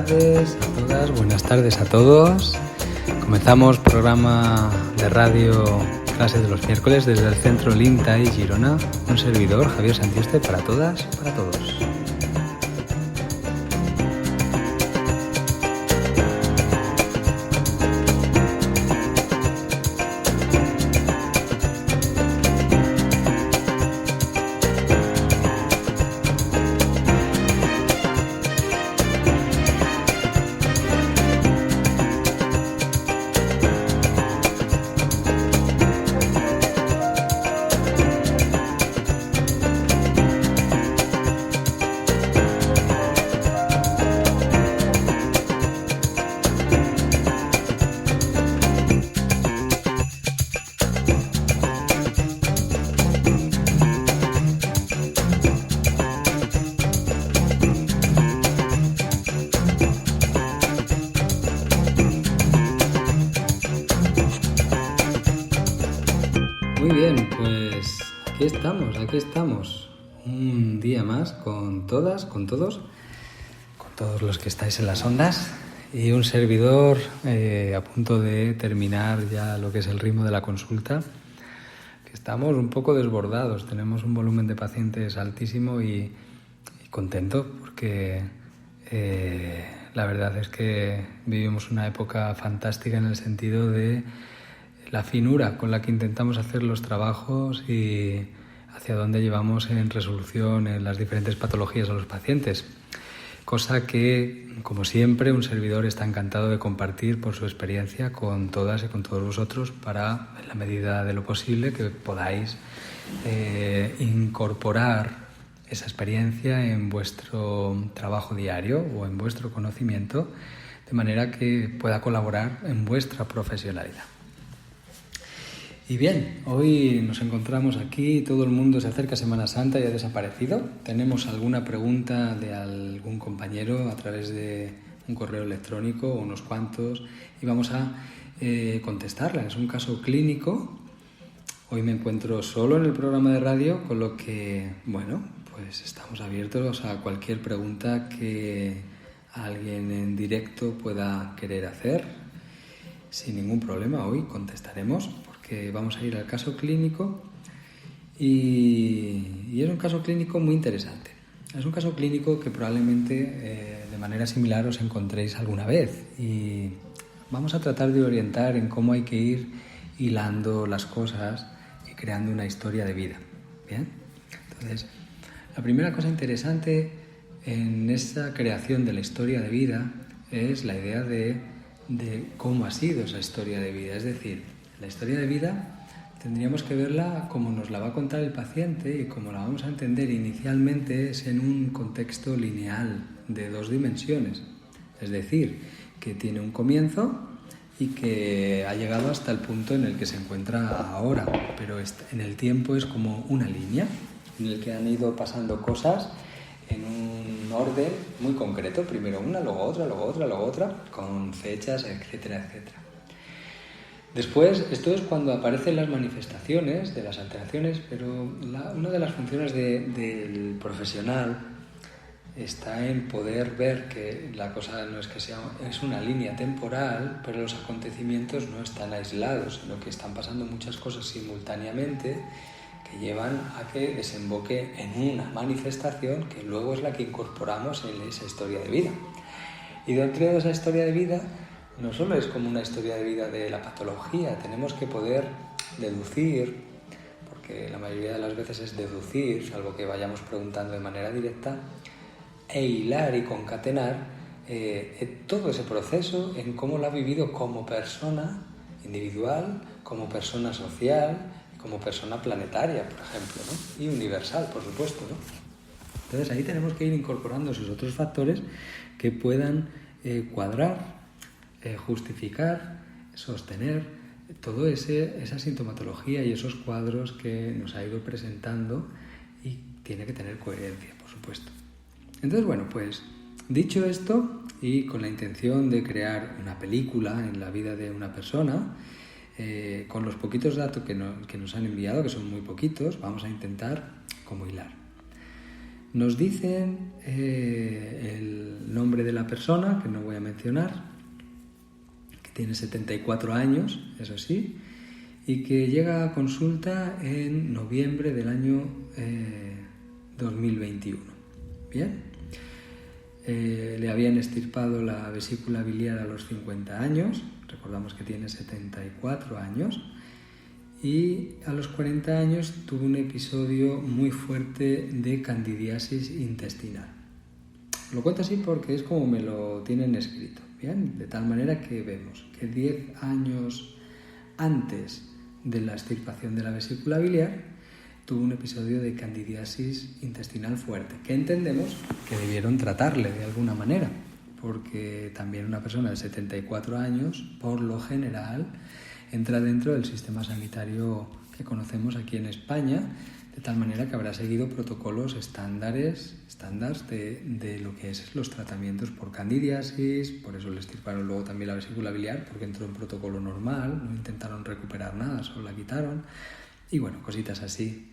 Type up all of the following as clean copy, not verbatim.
tardes a todas, buenas tardes a todos. Comenzamos programa de radio clase de los miércoles desde el centro Linta y Girona. Un servidor, Javier Santieste, para todas, para todos. Muy bien, pues aquí estamos, un día más con todas, con todos los que estáis en las ondas y un servidor a punto de terminar ya lo que es el ritmo de la consulta, que estamos un poco desbordados, tenemos un volumen de pacientes altísimo y contento porque la verdad es que vivimos una época fantástica en el sentido de la finura con la que intentamos hacer los trabajos y hacia dónde llevamos en resolución en las diferentes patologías a los pacientes. Cosa que, como siempre, un servidor está encantado de compartir por su experiencia con todas y con todos vosotros para, en la medida de lo posible, que podáis incorporar esa experiencia en vuestro trabajo diario o en vuestro conocimiento, de manera que pueda colaborar en vuestra profesionalidad. Y bien, hoy nos encontramos aquí, todo el mundo se acerca a Semana Santa y ha desaparecido. Tenemos alguna pregunta de algún compañero a través de un correo electrónico, unos cuantos, y vamos a contestarla. Es un caso clínico. Hoy me encuentro solo en el programa de radio, con lo que, bueno, pues estamos abiertos a cualquier pregunta que alguien en directo pueda querer hacer. Sin ningún problema, hoy contestaremos. Que vamos a ir al caso clínico y es un caso clínico muy interesante. Es un caso clínico que probablemente de manera similar os encontréis alguna vez y vamos a tratar de orientar en cómo hay que ir hilando las cosas y creando una historia de vida. ¿Bien? Entonces, la primera cosa interesante en esa creación de la historia de vida es la idea de cómo ha sido esa historia de vida, es decir, la historia de vida tendríamos que verla como nos la va a contar el paciente y como la vamos a entender inicialmente es en un contexto lineal de 2 dimensiones. Es decir, que tiene un comienzo y que ha llegado hasta el punto en el que se encuentra ahora. Pero en el tiempo es como una línea en el que han ido pasando cosas en un orden muy concreto. Primero una, luego otra, luego otra, luego otra, con fechas, etcétera, etcétera. Después, esto es cuando aparecen las manifestaciones de las alteraciones, pero una de las funciones del profesional está en poder ver que la cosa no es que es una línea temporal, pero los acontecimientos no están aislados, sino que están pasando muchas cosas simultáneamente que llevan a que desemboque en una manifestación que luego es la que incorporamos en esa historia de vida. Y dentro de esa historia de vida no solo es como una historia de vida de la patología, tenemos que poder deducir, porque la mayoría de las veces es deducir, salvo que vayamos preguntando de manera directa, e hilar y concatenar todo ese proceso en cómo lo ha vivido como persona individual, como persona social, como persona planetaria, por ejemplo, ¿no? Y universal, por supuesto, ¿no? Entonces ahí tenemos que ir incorporando esos otros factores que puedan cuadrar, justificar, sostener todo esa sintomatología y esos cuadros que nos ha ido presentando y tiene que tener coherencia, por supuesto. Entonces, bueno, pues dicho esto y con la intención de crear una película en la vida de una persona, con los poquitos datos que nos han enviado, que son muy poquitos, vamos a intentar como hilar. Nos dicen el nombre de la persona, que no voy a mencionar, que tiene 74 años, eso sí, y que llega a consulta en noviembre del año 2021. Bien, le habían extirpado la vesícula biliar a los 50 años, recordamos que tiene 74 años, y a los 40 años tuvo un episodio muy fuerte de candidiasis intestinal. Lo cuento así porque es como me lo tienen escrito, ¿bien? De tal manera que vemos que 10 años antes de la extirpación de la vesícula biliar tuvo un episodio de candidiasis intestinal fuerte, que entendemos que debieron tratarle de alguna manera, porque también una persona de 74 años, por lo general, entra dentro del sistema sanitario que conocemos aquí en España, de tal manera que habrá seguido protocolos estándares de lo que es los tratamientos por candidiasis. Por eso le extirparon luego también la vesícula biliar, porque entró en protocolo normal, no intentaron recuperar nada, solo la quitaron, y bueno, cositas así.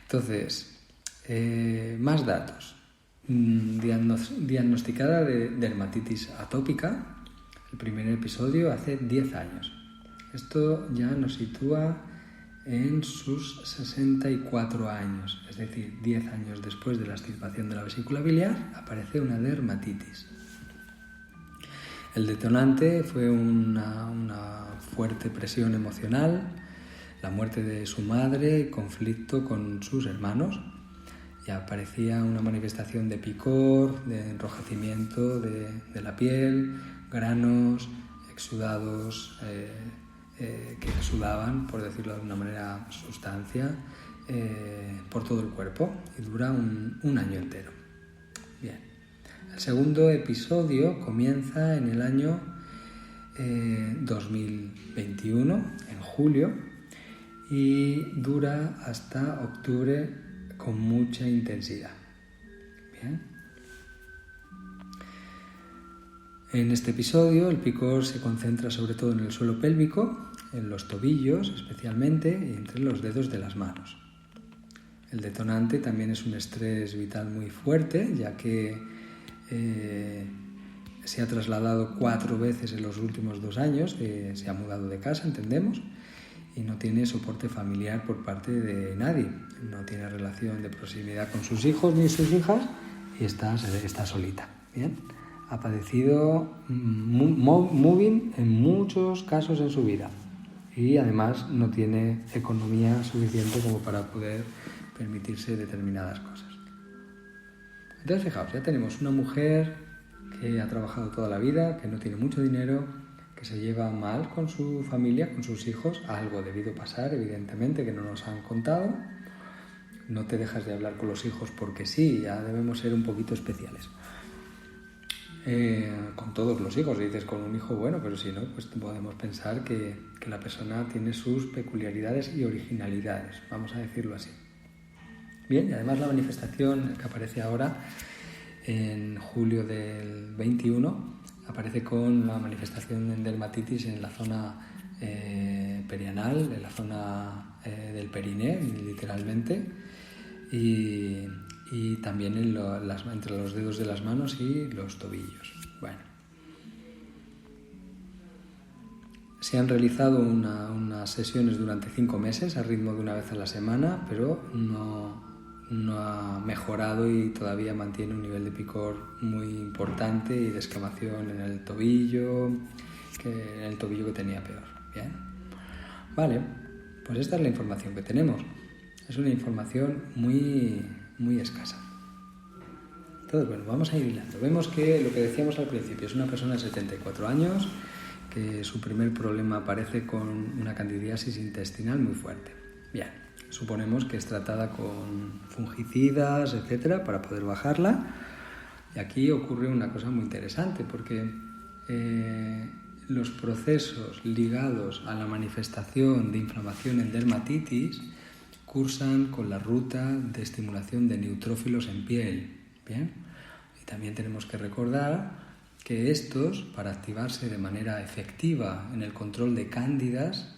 Entonces, más datos. Diagnosticada de dermatitis atópica, el primer episodio hace 10 años. Esto ya nos sitúa en sus 64 años, es decir, 10 años después de la extirpación de la vesícula biliar, aparece una dermatitis. El detonante fue una fuerte presión emocional, la muerte de su madre, conflicto con sus hermanos, y aparecía una manifestación de picor, de enrojecimiento de la piel, granos, exudados, que exudaban, por decirlo de alguna manera, sustancia por todo el cuerpo, y dura un año entero. Bien. El segundo episodio comienza en el año 2021, en julio, y dura hasta octubre con mucha intensidad. Bien. En este episodio el picor se concentra sobre todo en el suelo pélvico, en los tobillos especialmente y entre los dedos de las manos. El detonante también es un estrés vital muy fuerte, ya que se ha trasladado 4 veces en los últimos 2 años, se ha mudado de casa, entendemos, y no tiene soporte familiar por parte de nadie. No tiene relación de proximidad con sus hijos ni sus hijas y está solita. Bien. Ha padecido moving en muchos casos en su vida y además no tiene economía suficiente como para poder permitirse determinadas cosas. Entonces, fijaos, ya tenemos una mujer que ha trabajado toda la vida, que no tiene mucho dinero, que se lleva mal con su familia, con sus hijos. Algo debido pasar, evidentemente, que no nos han contado. No te dejas de hablar con los hijos porque sí, ya debemos ser un poquito especiales. Con todos los hijos, dices con un hijo bueno, pero si no, pues podemos pensar que la persona tiene sus peculiaridades y originalidades, vamos a decirlo así. Bien, y además la manifestación que aparece ahora en julio del 21 aparece con la manifestación de dermatitis en la zona perianal, en la zona del periné, literalmente, y también entre los dedos de las manos y los tobillos. Bueno, se han realizado unas sesiones durante 5 meses a ritmo de una vez a la semana, pero no ha mejorado y todavía mantiene un nivel de picor muy importante y de escamación en el tobillo que tenía peor. Bien, vale, pues esta es la información que tenemos. Es una información muy escasa. Entonces, bueno, vamos a ir hilando. Vemos que lo que decíamos al principio es una persona de 74 años que su primer problema aparece con una candidiasis intestinal muy fuerte. Bien, suponemos que es tratada con fungicidas, etcétera, para poder bajarla. Y aquí ocurre una cosa muy interesante porque los procesos ligados a la manifestación de inflamación en dermatitis cursan con la ruta de estimulación de neutrófilos en piel. Bien, y también tenemos que recordar que estos, para activarse de manera efectiva en el control de cándidas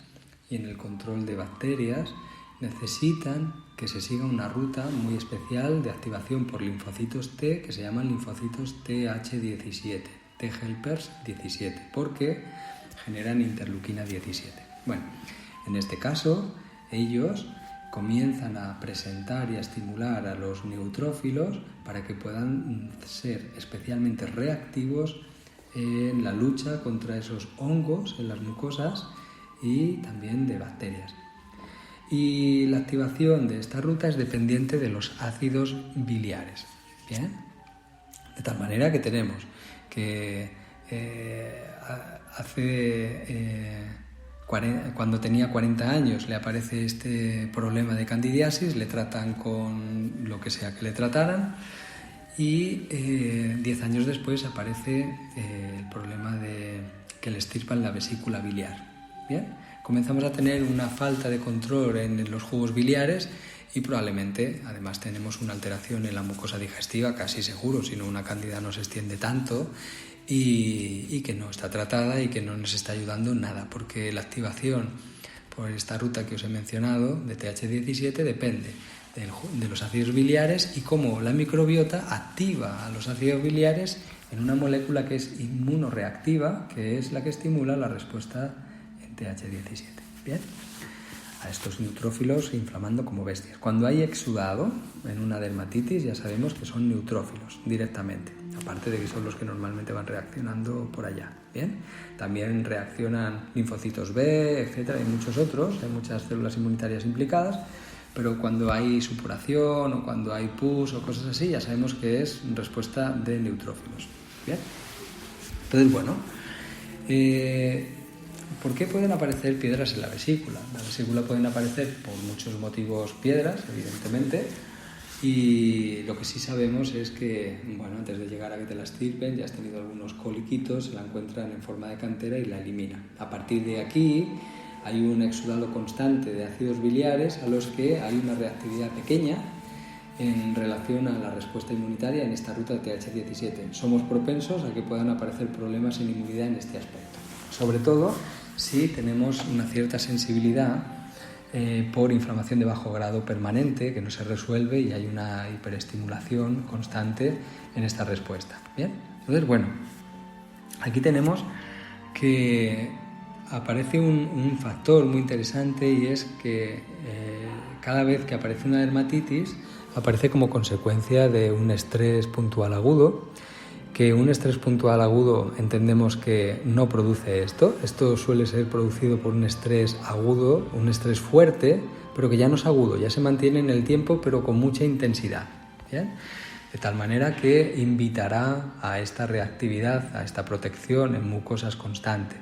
y en el control de bacterias necesitan que se siga una ruta muy especial de activación por linfocitos T que se llaman linfocitos TH17, T helpers 17, porque generan interleuquina 17. Bueno, en este caso ellos comienzan a presentar y a estimular a los neutrófilos para que puedan ser especialmente reactivos en la lucha contra esos hongos en las mucosas y también de bacterias. Y la activación de esta ruta es dependiente de los ácidos biliares. ¿Bien? De tal manera que tenemos que cuando tenía 40 años le aparece este problema de candidiasis, le tratan con lo que sea que le trataran y 10 años después aparece el problema de que le extirpan la vesícula biliar. ¿Bien? Comenzamos a tener una falta de control en los jugos biliares y probablemente además tenemos una alteración en la mucosa digestiva, casi seguro, si no una cándida no se extiende tanto y que no está tratada y que no nos está ayudando nada, porque la activación por esta ruta que os he mencionado de TH17 depende de los ácidos biliares y cómo la microbiota activa a los ácidos biliares en una molécula que es inmunoreactiva, que es la que estimula la respuesta en TH17. ¿Bien? A estos neutrófilos inflamando como bestias. Cuando hay exudado en una dermatitis ya sabemos que son neutrófilos directamente, aparte de que son los que normalmente van reaccionando por allá. ¿Bien? También reaccionan linfocitos B, etcétera, y muchos otros, hay muchas células inmunitarias implicadas, pero cuando hay supuración o cuando hay pus o cosas así ya sabemos que es respuesta de neutrófilos. ¿Bien? Entonces, bueno, ¿por qué pueden aparecer piedras en la vesícula? En la vesícula pueden aparecer por muchos motivos piedras, evidentemente, y lo que sí sabemos es que, bueno, antes de llegar a que te la extirpen, ya has tenido algunos coliquitos, se la encuentran en forma de cantera y la eliminan. A partir de aquí hay un exudado constante de ácidos biliares a los que hay una reactividad pequeña en relación a la respuesta inmunitaria en esta ruta de TH17. Somos propensos a que puedan aparecer problemas en inmunidad en este aspecto. Sobre todo si tenemos una cierta sensibilidad por inflamación de bajo grado permanente que no se resuelve y hay una hiperestimulación constante en esta respuesta. ¿Bien? Entonces, bueno, aquí tenemos que aparece un factor muy interesante y es que cada vez que aparece una dermatitis aparece como consecuencia de un estrés puntual agudo, que un estrés puntual agudo entendemos que no produce esto. Esto suele ser producido por un estrés agudo, un estrés fuerte, pero que ya no es agudo, ya se mantiene en el tiempo, pero con mucha intensidad. ¿Bien? De tal manera que invitará a esta reactividad, a esta protección en mucosas constante.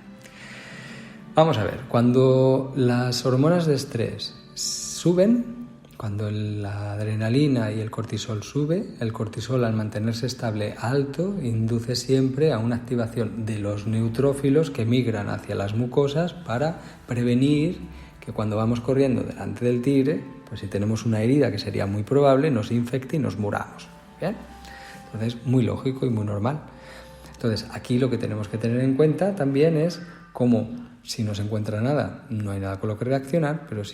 Vamos a ver, cuando las hormonas de estrés suben, cuando la adrenalina y el cortisol sube, el cortisol al mantenerse estable alto induce siempre a una activación de los neutrófilos que migran hacia las mucosas para prevenir que cuando vamos corriendo delante del tigre, pues si tenemos una herida que sería muy probable, nos infecte y nos muramos. ¿Bien? Entonces, muy lógico y muy normal. Entonces, aquí lo que tenemos que tener en cuenta también es cómo si no se encuentra nada, no hay nada con lo que reaccionar, pero si